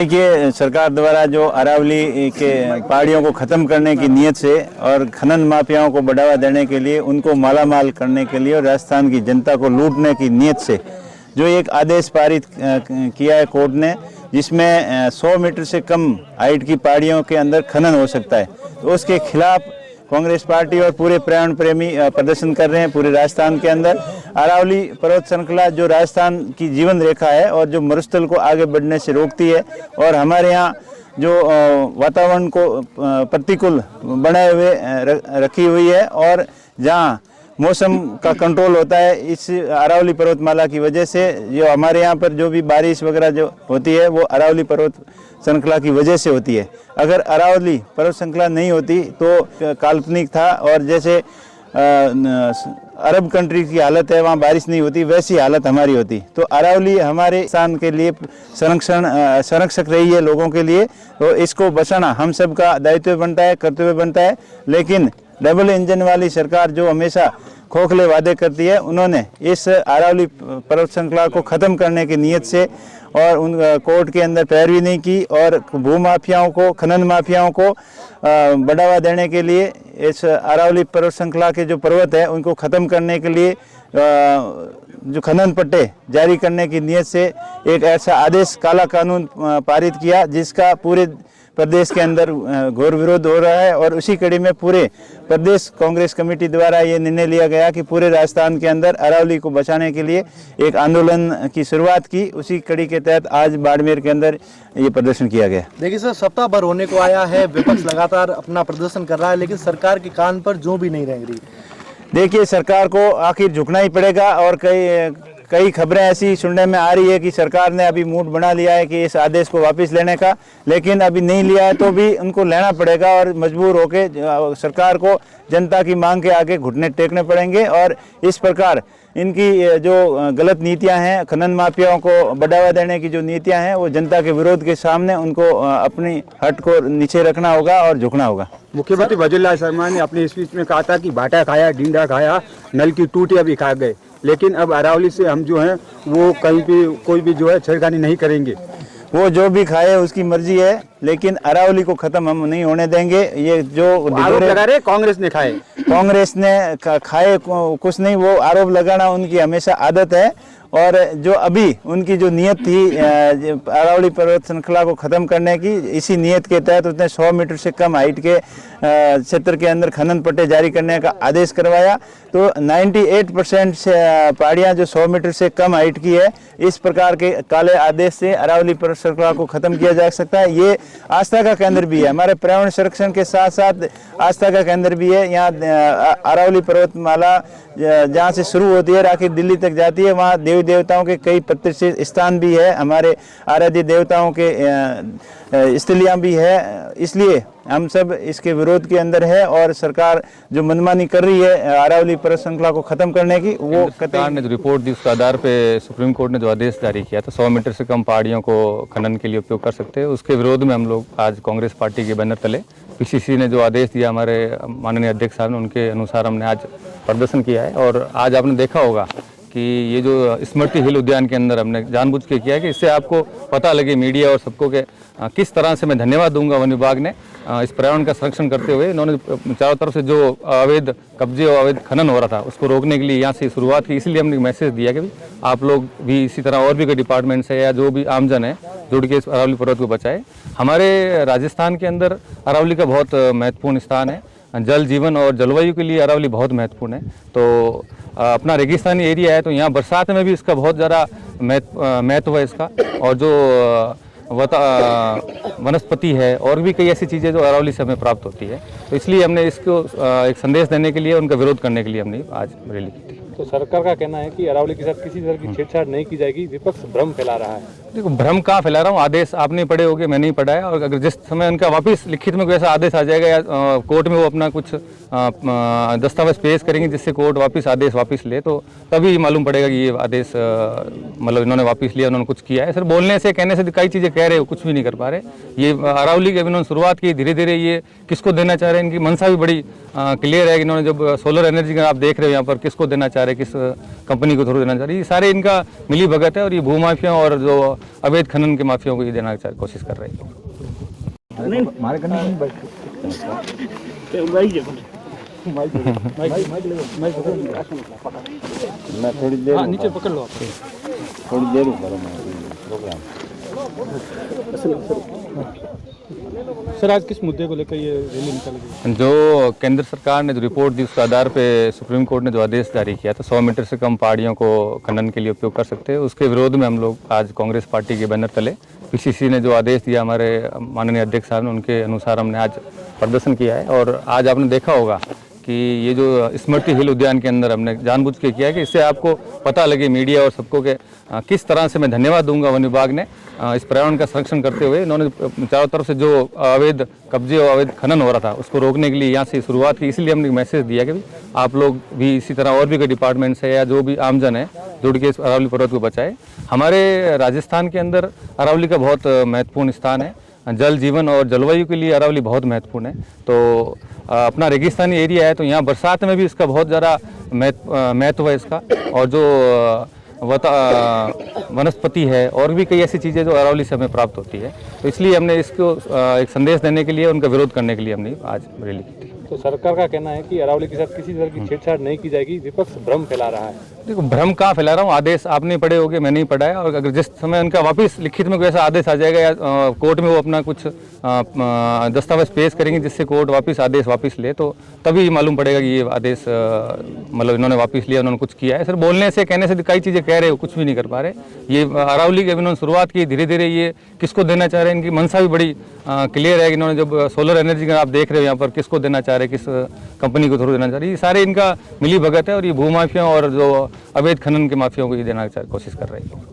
देखिए, सरकार द्वारा जो अरावली के पहाड़ियों को ख़त्म करने की नीयत से और खनन माफियाओं को बढ़ावा देने के लिए, उनको मालामाल करने के लिए और राजस्थान की जनता को लूटने की नीयत से जो एक आदेश पारित किया है कोर्ट ने, जिसमें 100 मीटर से कम हाइट की पहाड़ियों के अंदर खनन हो सकता है, तो उसके खिलाफ कांग्रेस पार्टी और पूरे पर्यावरण प्रेमी प्रदर्शन कर रहे हैं पूरे राजस्थान के अंदर। अरावली पर्वत श्रृंखला जो राजस्थान की जीवन रेखा है और जो मरुस्थल को आगे बढ़ने से रोकती है, और हमारे यहाँ जो वातावरण को प्रतिकूल बनाए हुए रखी हुई है, और जहाँ मौसम का कंट्रोल होता है इस अरावली पर्वतमाला की वजह से। जो हमारे यहाँ पर जो भी बारिश वगैरह जो होती है वो अरावली पर्वत श्रृंखला की वजह से होती है। अगर अरावली पर्वत श्रृंखला नहीं होती तो काल्पनिक था, और जैसे अरब कंट्री की हालत है, वहाँ बारिश नहीं होती, वैसी हालत हमारी होती। तो अरावली हमारे किसान के लिए संरक्षक रही है लोगों के लिए, तो इसको बचाना हम सब का दायित्व बनता है, कर्तव्य बनता है। लेकिन डबल इंजन वाली सरकार जो हमेशा खोखले वादे करती है, उन्होंने इस अरावली पर्वत श्रृंखला को ख़त्म करने की नीयत से और उन कोर्ट के अंदर पैरवी नहीं की, और भू माफियाओं को, खनन माफियाओं को बढ़ावा देने के लिए इस अरावली पर्वत श्रृंखला के जो पर्वत है उनको ख़त्म करने के लिए जो खनन पट्टे जारी करने की नीयत से एक ऐसा आदेश, काला कानून पारित किया, जिसका पूरे प्रदेश के अंदर घोर विरोध हो रहा है। और उसी कड़ी में पूरे प्रदेश कांग्रेस कमेटी द्वारा ये निर्णय लिया गया कि पूरे राजस्थान के अंदर अरावली को बचाने के लिए एक आंदोलन की शुरुआत की। उसी कड़ी के तहत आज बाड़मेर के अंदर ये प्रदर्शन किया गया। देखिए सर, सप्ताह भर होने को आया है, विपक्ष लगातार अपना प्रदर्शन कर रहा है, लेकिन सरकार के कान पर जो भी नहीं रेंग रही। देखिए, सरकार को आखिर झुकना ही पड़ेगा, और कई खबरें ऐसी सुनने में आ रही है कि सरकार ने अभी मूड बना लिया है कि इस आदेश को वापस लेने का, लेकिन अभी नहीं लिया है तो भी उनको लेना पड़ेगा, और मजबूर होके सरकार को जनता की मांग के आगे घुटने टेकने पड़ेंगे। और इस प्रकार इनकी जो गलत नीतियां हैं, खनन माफियाओं को बढ़ावा देने की जो नीतियां हैं, वो जनता के विरोध के सामने उनको अपनी हट को नीचे रखना होगा और झुकना होगा। मुख्यमंत्री वजीर शर्मा ने अपने स्पीच में कहा था कि बाटा खाया, डींडा खाया, नल की टूटियां भी खा गए, लेकिन अब अरावली से हम जो हैं वो कहीं भी कोई भी जो है छेड़खानी नहीं करेंगे। वो जो भी खाए उसकी मर्जी है, लेकिन अरावली को खत्म हम नहीं होने देंगे। ये जो आरोप लगा रहे कांग्रेस ने खाए, कांग्रेस ने खाए कुछ नहीं, वो आरोप लगाना उनकी हमेशा आदत है। और जो अभी उनकी जो नियत थी अरावली पर्वत श्रृंखला को ख़त्म करने की, इसी नियत के तहत उसने 100 मीटर से कम हाइट के क्षेत्र के अंदर खनन पट्टे जारी करने का आदेश करवाया। तो 98% से पहाड़ियाँ जो 100 मीटर से कम हाइट की है, इस प्रकार के काले आदेश से अरावली पर्वत श्रृंखला को ख़त्म किया जा सकता है। ये आस्था का केंद्र भी है, हमारे पर्यावरण संरक्षण के साथ साथ आस्था का केंद्र भी है। यहाँ अरावली पर्वतमाला जहाँ से शुरू होती है आखिर दिल्ली तक जाती है, वहाँ देवी देवताओं के कई प्रतिष्ठित स्थान भी है, हमारे आराध्य देवताओं के स्थलियाँ भी है। इसलिए हम सब इसके विरोध के अंदर है, और सरकार जो मनमानी कर रही है अरावली पर्वत श्रृंखला को खत्म करने की, वो सरकार ने जो रिपोर्ट दी उसके आधार पे सुप्रीम कोर्ट ने जो आदेश जारी किया था 100 मीटर से कम पहाड़ियों को खनन के लिए उपयोग कर सकते हैं, उसके विरोध में हम लोग आज कांग्रेस पार्टी के बैनर तले पीसीसी ने जो आदेश दिया हमारे माननीय अध्यक्ष साहब ने, उनके अनुसार हमने आज प्रदर्शन किया है। और आज आपने देखा होगा कि ये जो स्मृति हिल उद्यान के अंदर हमने जानबूझ के किया है कि इससे आपको पता लगे, मीडिया और सबको के किस तरह से मैं धन्यवाद दूंगा वन विभाग ने इस पर्यावरण का संरक्षण करते हुए। इन्होंने चारों तरफ से जो अवैध कब्जे और अवैध खनन हो रहा था उसको रोकने के लिए यहाँ से शुरुआत की। इसलिए हमने मैसेज दिया कि आप लोग भी इसी तरह और भी कोई डिपार्टमेंट से या जो भी आमजन है जुड़ के इस अरावली पर्वत को बचाए। हमारे राजस्थान के अंदर अरावली का बहुत महत्वपूर्ण स्थान है, जल जीवन और जलवायु के लिए अरावली बहुत महत्वपूर्ण है। तो अपना रेगिस्तानी एरिया है, तो यहाँ बरसात में भी इसका बहुत ज़्यादा महत्व है इसका, और जो वनस्पति है और भी कई ऐसी चीज़ें जो अरावली से हमें प्राप्त होती है। तो इसलिए हमने इसको एक संदेश देने के लिए, उनका विरोध करने के लिए हमने आज रैली की थी। तो सरकार का कहना है कि अरावली के साथ किसी तरह की छेड़छाड़ नहीं की जाएगी, विपक्ष भ्रम फैला रहा है। देखो, भ्रम कहाँ फैला रहा हूँ, आदेश आपने पढ़े होंगे, मैंने नहीं पढ़ा है। और अगर जिस समय उनका वापस लिखित में कोई ऐसा आदेश आ जाएगा या कोर्ट में वो अपना कुछ दस्तावेज पेश करेंगे जिससे कोर्ट वापस आदेश वापस ले, तो तभी मालूम पड़ेगा कि ये आदेश मतलब इन्होंने वापस लिया, उन्होंने कुछ किया है। सर बोलने से, कहने से कई चीज़ें कह रहे हो, कुछ भी नहीं कर पा रहे। ये अरावली की अभी इन्होंने शुरुआत की, धीरे धीरे ये किसको देना चाह रहे हैं, इनकी मंशा भी बड़ी क्लियर है कि इन्होंने जब सोलर एनर्जी का आप देख रहे हो यहाँ पर किसको देना चाह रहे हैं। रहे, किस कंपनी को थ्रू देना चाह रहे, ये सारे इनका मिली भगत है और ये भूमाफिया और जो अवैध खनन के माफियाओं को ये देना कोशिश कर रहे हैं। नीचे पकड़ लो आप। थोड़ी देर प्रोग्राम। सर आज किस मुद्दे को लेकर ये रैली निकल गई? जो केंद्र सरकार ने जो रिपोर्ट दी उसके आधार पे सुप्रीम कोर्ट ने जो आदेश जारी किया था 100 मीटर से कम पहाड़ियों को खनन के लिए उपयोग कर सकते हैं, उसके विरोध में हम लोग आज कांग्रेस पार्टी के बैनर तले पीसीसी ने जो आदेश दिया हमारे माननीय अध्यक्ष साहब ने, उनके अनुसार हमने आज प्रदर्शन किया है। और आज आपने देखा होगा कि ये जो स्मृति हिल उद्यान के अंदर हमने जानबूझ के किया है कि इससे आपको पता लगे मीडिया और सबको कि किस तरह से मैं धन्यवाद दूंगा वन विभाग ने इस पर्यावरण का संरक्षण करते हुए इन्होंने चारों तरफ से जो अवैध कब्जे और अवैध खनन हो रहा था उसको रोकने के लिए यहाँ से शुरुआत की। इसलिए हमने मैसेज दिया कि आप लोग भी इसी तरह और भी कोई डिपार्टमेंट्स है या जो भी आमजन है जुड़ के इस अरावली पर्वत को बचाए। हमारे राजस्थान के अंदर अरावली का बहुत महत्वपूर्ण स्थान है, जल जीवन और जलवायु के लिए अरावली बहुत महत्वपूर्ण है। तो अपना रेगिस्तानी एरिया है तो यहाँ बरसात में भी इसका बहुत ज़्यादा महत्व है इसका, और जो वनस्पति है और भी कई ऐसी चीज़ें जो अरावली से हमें प्राप्त होती है। तो इसलिए हमने इसको एक संदेश देने के लिए, उनका विरोध करने के लिए हमने आज रैली की थी। तो सरकार का कहना है कि अरावली के साथ किसी तरह की छेड़छाड़ नहीं की जाएगी, विपक्ष भ्रम फैला रहा है। देखो भ्रम कहाँ फैला रहा हूँ, आदेश आपने पढ़े होंगे, मैं नहीं पढ़ा है। और अगर जिस समय उनका वापस लिखित में कोई ऐसा आदेश आ जाएगा या कोर्ट में वो अपना कुछ दस्तावेज पेश करेंगे जिससे कोर्ट वापस आदेश वापस ले, तो तभी मालूम पड़ेगा कि ये आदेश मतलब इन्होंने वापस लिया, उन्होंने कुछ किया है। सर बोलने से कहने से कई चीज़ें कह रहे हो, कुछ भी नहीं कर पा रहे। ये अरावली की इन्होंने शुरुआत की, धीरे धीरे ये किसको देना चाह रहे हैं, इनकी मंशा भी बड़ी क्लियर है कि इन्होंने जब सोलर एनर्जी का आप देख रहे हो यहाँ पर किसको देना चाह रहे हैं, किस कंपनी को थ्रू देना चाह रहे हैं, ये सारे इनका मिली भगत है और ये भूमाफिया और जो अवैध खनन के माफियाओं को ये देना कोशिश कर रहे हैं।